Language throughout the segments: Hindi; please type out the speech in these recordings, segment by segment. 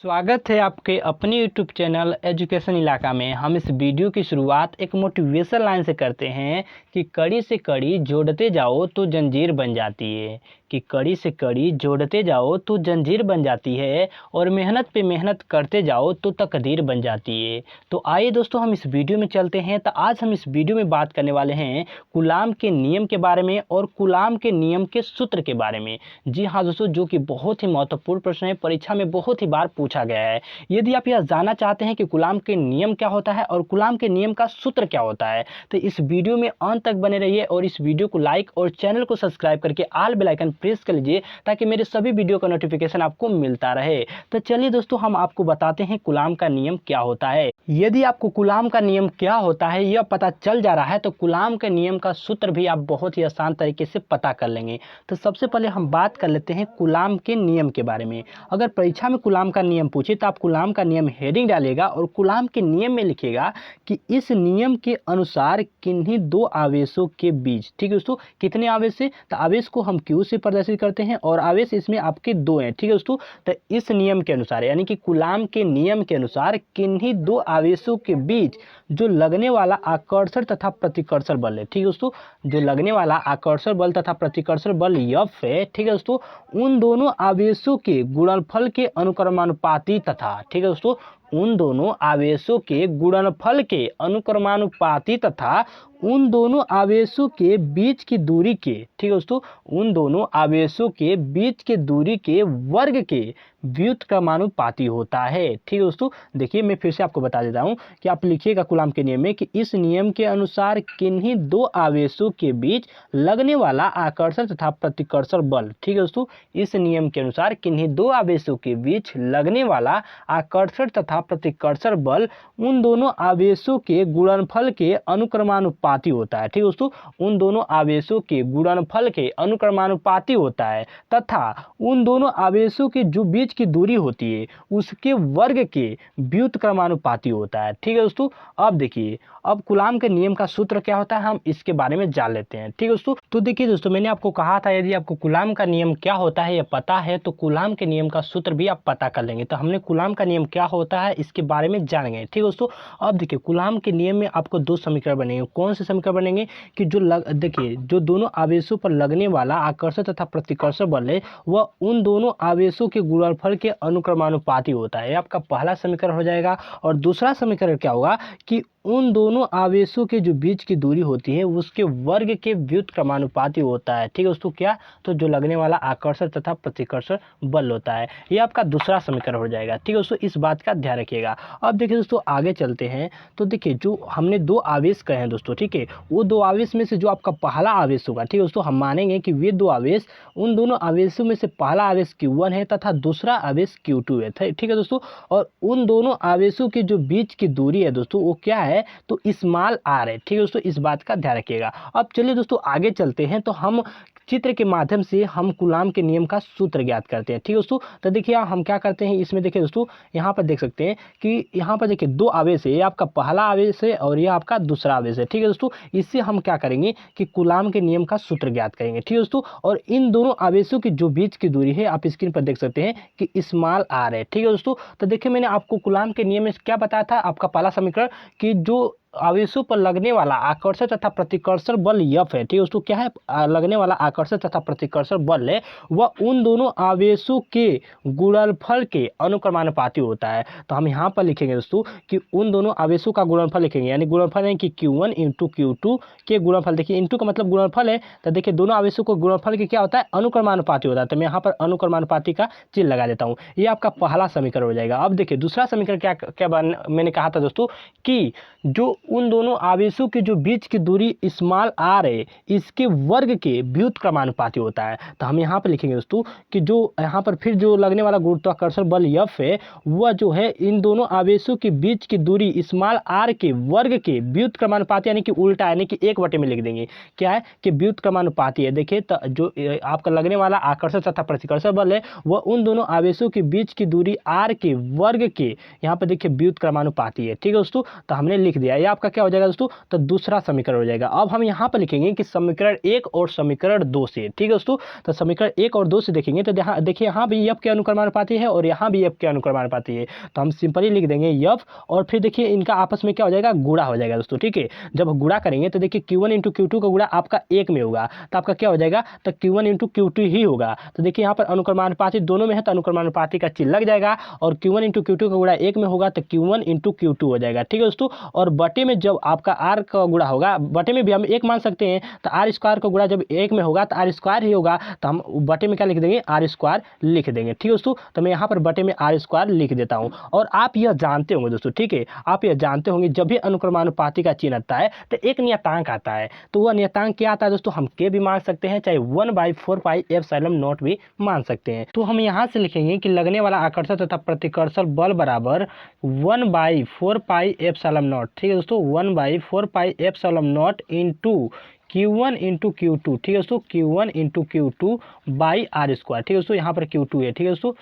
स्वागत है आपके अपने यूट्यूब चैनल एजुकेशन इलाका में। हम इस वीडियो की शुरुआत एक मोटिवेशन लाइन से करते हैं कि कड़ी से कड़ी जोड़ते जाओ तो जंजीर बन जाती है, कि कड़ी से कड़ी जोड़ते जाओ तो जंजीर बन जाती है और मेहनत पे मेहनत करते जाओ तो तकदीर बन जाती है। तो आइए दोस्तों हम इस वीडियो में चलते हैं। तो आज हम इस वीडियो में बात करने वाले हैं कूलाम के नियम के बारे में और कूलाम के नियम के सूत्र के बारे में। जी हाँ दोस्तों, जो कि बहुत ही महत्वपूर्ण प्रश्न है, परीक्षा में बहुत ही बार पूछा गया है। यदि आप यह जानना चाहते हैं कि कूलाम के नियम क्या होता है और कूलाम के नियम का सूत्र क्या होता है, तो इस वीडियो में अंत तक बने रहिए और इस वीडियो को लाइक और चैनल को सब्सक्राइब करके ऑल बेल आइकन प्रेस कर लीजिए ताकि मेरे सभी वीडियो का नोटिफिकेशन आपको मिलता रहे। तो चलिए दोस्तों, हम आपको बताते हैं कूलाम का नियम क्या होता है। यदि आपको कूलाम का नियम क्या होता है यह पता चल जा रहा है तो कूलाम के नियम का सूत्र भी आप बहुत ही आसान तरीके से पता कर लेंगे। तो सबसे पहले हम बात कर लेते हैं कूलाम के नियम के बारे में। अगर परीक्षा में कूलाम का नियम पूछे तो आप कूलाम का नियम हेडिंग डालिएगा और कूलाम के नियम में लिखिएगा कि इस नियम के अनुसार किन्हीं दो आवेशों के बीच, ठीक है दोस्तों, कितने आवेश है, तो आवेश को हम क्यू से प्रदर्शित करते हैं और आवेश इसमें आपके दो हैं, ठीक है दोस्तों। तो इस नियम के अनुसार यानी कि कूलाम के नियम के अनुसार किन्हीं दो आवेशों के बीच जो लगने वाला आकर्षण तथा प्रतिकर्षण बल है, ठीक है दोस्तों, जो लगने वाला आकर्षण बल तथा प्रतिकर्षण बल F है, ठीक है दोस्तों, उन दोनों आवेशों के गुणनफल के अनुक्रमानुपाती तथा, ठीक है दोस्तों, उन दोनों आवेशों के गुणनफल के अनुक्रमानुपाती तथा उन दोनों आवेशों के बीच की दूरी के, ठीक है दोस्तों, उन दोनों आवेशों के बीच की दूरी के वर्ग के व्युत्क्रमानुपाती होता है, ठीक है दोस्तों। देखिए मैं फिर से आपको बता देता हूं कि आप लिखिएगा कूलाम के नियम में कि इस नियम के अनुसार किन्हीं दो आवेशों के बीच लगने वाला आकर्षण तथा प्रतिकर्षण बल, ठीक है दोस्तों, इस नियम के अनुसार किन्हीं दो आवेशों के बीच लगने वाला आकर्षण तथा प्रतिकर्षण बल उन दोनों आवेशों के गुणनफल के अनुक्रमानुपाती होता है, ठीक है दोस्तों, उन दोनों आवेशों के गुणनफल के अनुक्रमानुपाती होता है तथा उन दोनों आवेशों के जो बीच की दूरी होती है उसके वर्ग के व्युत्क्रमानुपाती होता है, ठीक है दोस्तों। अब देखिए, अब कूलाम के नियम का सूत्र क्या होता है हम इसके बारे में जान लेते हैं, ठीक है दोस्तों। तो देखिए दोस्तों, मैंने आपको कहा था यदि आपको कूलाम का नियम क्या होता है यह पता है तो कूलाम के नियम का सूत्र भी आप पता कर लेंगे। तो हमने कूलाम का नियम क्या होता है इसके बारे में जान गए, ठीक है दोस्तों। अब देखिए कूलाम के नियम में आपको दो समीकरण बनेंगे। कौन से समीकरण बनेंगे कि देखिए जो दोनों आवेशों पर लगने वाला आकर्षण तथा प्रतिकर्षण बल है वह उन दोनों आवेशों के गुणनफल के अनुक्रमानुपाती होता है, आपका पहला समीकरण हो जाएगा। और दूसरा समीकरण क्या होगा कि उन दोनों आवेशों के जो बीच की दूरी होती है उसके वर्ग के व्युत्क्रमानुपाती होता है, ठीक है दोस्तों। क्या, तो जो लगने वाला आकर्षण तथा प्रतिकर्षण बल होता है, ये आपका दूसरा समीकरण हो जाएगा, ठीक है दोस्तों, इस बात का ध्यान रखिएगा। अब देखिए दोस्तों आगे चलते हैं। तो देखिए जो हमने दो आवेश कहे हैं दोस्तों, ठीक है, वो दो आवेश में से जो आपका पहला आवेश होगा, ठीक है दोस्तों, हम मानेंगे कि वे दो आवेश, उन दोनों आवेशों में से पहला आवेश Q1 है तथा दूसरा आवेश Q2 है, ठीक है दोस्तों। और उन दोनों आवेशों की जो बीच की दूरी है दोस्तों वो क्या है, तो स्मॉल r है, ठीक है दोस्तों, इस बात का ध्यान रखिएगा। अब चलिए दोस्तों आगे चलते हैं। तो हम चित्र के माध्यम से हम कूलाम के नियम का सूत्र ज्ञात करते हैं, ठीक है दोस्तों। तो देखिए हम क्या करते हैं इसमें, देखिए दोस्तों यहाँ पर देख सकते हैं कि यहाँ पर देखिए दो आवेश है, ये आपका पहला आवेश है और ये आपका दूसरा आवेश है, ठीक है दोस्तों। इससे हम क्या करेंगे कि कूलाम के नियम का सूत्र ज्ञात करेंगे, ठीक है दोस्तों। और इन दोनों आवेशों की जो बीच की दूरी है आप स्क्रीन पर देख सकते हैं कि स्मॉल r है, ठीक है दोस्तों। तो देखिए मैंने आपको कूलाम के नियम में क्या बताया था, आपका पहला समीकरण कि जो आवेशों पर लगने वाला आकर्षण तथा प्रतिकर्षण बल F है, ठीक है दोस्तों, क्या है, लगने वाला आकर्षण तथा प्रतिकर्षण बल है वह उन दोनों आवेशों के गुणनफल के अनुक्रमानुपाती होता है। तो हम यहाँ पर लिखेंगे दोस्तों कि उन दोनों आवेशों का गुणनफल लिखेंगे, यानी गुणनफल है कि Q1 इंटू Q2 के गुणनफल। देखिए इंटू का मतलब गुणनफल है, तो देखिए दोनों आवेशों को गुणनफल के क्या होता है, अनुक्रमानुपाती होता है। तो मैं यहाँ पर अनुक्रमानुपाती का चिन्ह लगा देता हूँ, ये आपका पहला समीकरण हो जाएगा। अब देखिए दूसरा समीकरण क्या क्या मैंने कहा था दोस्तों कि जो उन दोनों आवेशों के जो बीच की दूरी स्मॉल r है इसके वर्ग के व्युत्क्रमानुपाती होता है। तो हम यहाँ पर लिखेंगे दोस्तों कि जो यहाँ पर फिर जो लगने वाला गुरुत्वाकर्षण बल F है वह जो है इन दोनों आवेशों के बीच की दूरी स्मॉल r के वर्ग के व्युत्क्रमानुपाती, यानी कि उल्टा, यानी कि एक बटे में लिख देंगे, क्या है कि व्युत्क्रमानुपाती है। देखिए तो जो आपका लगने वाला आकर्षण तथा प्रतिकर्षण बल है वह उन दोनों आवेशों के बीच की दूरी r के वर्ग के यहाँ पर देखिए व्युत्क्रमानुपाती है, ठीक है दोस्तों। तो हमने लिख दिया, ये आपका क्या हो जाएगा दोस्तों, तो दूसरा समीकरण हो जाएगा। अब हम यहाँ पर लिखेंगे कि समीकरण 1 और समीकरण 2 से, ठीक है दोस्तों। तो समीकरण 1 और 2 से देखेंगे तो यहाँ देखिए, यहाँ भी एफ के अनुक्रमानुपाती है और यहाँ भी एफ के अनुक्रमानुपाती है, तो हम सिंपली लिख देंगे एफ, और फिर देखिए इनका आपस में क्या हो जाएगा, गुणा हो जाएगा दोस्तों, ठीक है। जब गुणा करेंगे तो देखिए Q1 इंटू Q2 का गुणा आपका 1 में होगा, तो आपका क्या हो जाएगा, तो Q1 इंटू Q2 ही होगा। तो देखिए यहाँ पर अनुक्रमानुपाती दोनों में है, तो अनुक्रमानुपाती का चिन्ह लग जाएगा, और Q1 इंटू Q2 का गुणा 1 में होगा तो Q1 इंटू Q2 हो जाएगा, ठीक है दोस्तों। और बटे में जब आपका R का गुणा होगा, बटे में भी हम 1 मान सकते हैं, तो R स्क्वायर का गुणा जब 1 में होगा तो R स्क्वायर ही होगा, तो हम बटे में क्या लिख देंगे, R स्क्वायर लिख देंगे, ठीक है दोस्तों। तो मैं यहाँ पर बटे में R स्क्वायर लिख देता हूँ। और आप यह जानते होंगे दोस्तों, ठीक है, आप यह जानते होंगे जब भी अनुक्रमानुपाती का चिन्ह आता है तो एक नियतांक आता है, तो वह नियतांक क्या आता है दोस्तों, हम के भी मान सकते हैं, चाहे 1/4 पाई एप्सिलॉन नॉट भी मान सकते हैं। तो हम यहाँ से लिखेंगे कि लगने वाला आकर्षण तथा प्रतिकर्षण बल बराबर 1/4 पाई एप्सिलॉन नॉट, ठीक है दोस्तों, 1/4 pi epsilon not into Q1 into Q2, ठीक है दोस्तों, Q1 into Q2 by R square, ठीक है दोस्तों, यहाँ पर Q2 है, ठीक है दोस्तों,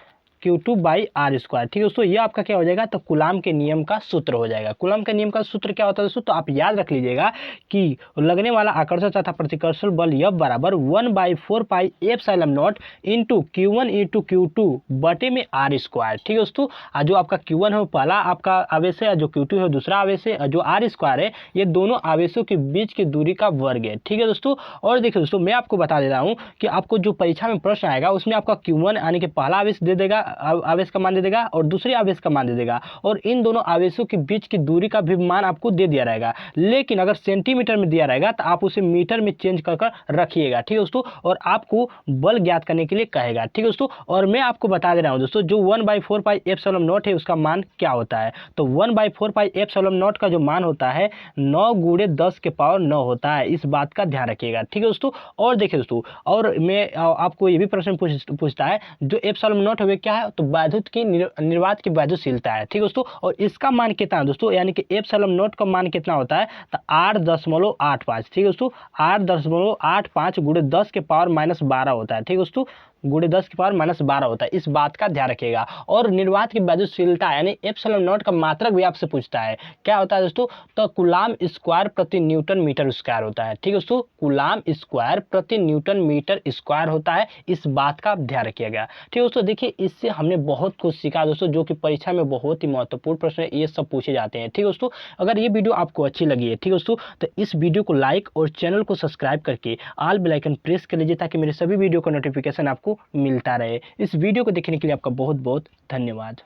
Q2 बाई R स्क्वायर, ठीक है दोस्तों। ये आपका क्या हो जाएगा, तो कूलाम के नियम का सूत्र हो जाएगा। कूलाम के नियम का सूत्र क्या होता है दोस्तों, तो आप याद रख लीजिएगा कि लगने वाला आकर्षण तथा प्रतिकर्षण बल F बराबर 1/4 pi epsilon not into Q1 into Q2 बटे में R स्क्वायर, ठीक है दोस्तों। जो आपका Q1 है वो पहला आपका आवेश है, जो Q2 है दूसरा आवेश है, जो R स्क्वायर है ये दोनों आवेशों के बीच की दूरी का वर्ग है, ठीक है दोस्तों। और देखिए दोस्तों, मैं आपको बता दे रहा हूँ कि आपको जो परीक्षा में प्रश्न आएगा उसमें आपका Q1 यानी कि पहला आवेश दे देगा, आवेश का मान दे देगा, और दूसरे आवेश का मान दे देगा, और इन दोनों आवेशों के बीच की दूरी का भी मान आपको दे दिया रहेगा। लेकिन अगर सेंटीमीटर में दिया रहेगा तो आप उसे मीटर में चेंज कर रखिएगा, ठीक है दोस्तों। और आपको बल ज्ञात करने के लिए कहेगा, ठीक है दोस्तों। और मैं आपको बता दे रहा हूँ दोस्तों, जो 1/4 पाई एप्सिलॉन नॉट है उसका मान क्या होता है, तो 1/4 पाई एप्सिलॉन नॉट का जो मान होता है 9 गुणे 10 के पावर 9 होता है, इस बात का ध्यान रखिएगा, ठीक है दोस्तों। और देखिए दोस्तों, और मैं आपको ये भी प्रश्न पूछता है, जो एप्सिलॉन नॉट है क्या है, तो वैद्युत की निर्वात की वैद्युशीलता है, ठीक है दोस्तों। और इसका मान कितना है दोस्तों, यानी कि एप्सिलॉन नॉट का मान कितना होता है, तो 8.85, ठीक है दोस्तों, 8.85 गुणे 10 के पावर -12 होता है, ठीक है दोस्तों, गुणे 10 की पावर -12 होता है, इस बात का ध्यान रखिएगा। और निर्वात की वैद्युशीलता यानी एप्सिलॉन नॉट का मात्रक भी आपसे पूछता है, क्या होता है दोस्तों, तो कूलाम स्क्वायर प्रति न्यूटन मीटर स्क्वायर होता है, ठीक है दोस्तों, कूलाम स्क्वायर प्रति न्यूटन मीटर स्क्वायर होता है, इस बात का ध्यान रखिएगा, ठीक है दोस्तों। देखिए इससे हमने बहुत कुछ सीखा दोस्तों, जो कि परीक्षा में बहुत ही महत्वपूर्ण प्रश्न है, ये सब पूछे जाते हैं, ठीक है दोस्तों। अगर ये वीडियो आपको अच्छी लगी है, ठीक है दोस्तों, तो इस वीडियो को लाइक और चैनल को सब्सक्राइब करके ऑल बेल आइकन प्रेस कर लीजिए, ताकि मेरे सभी वीडियो का नोटिफिकेशन आपको मिलता रहे। इस वीडियो को देखने के लिए आपका बहुत बहुत धन्यवाद।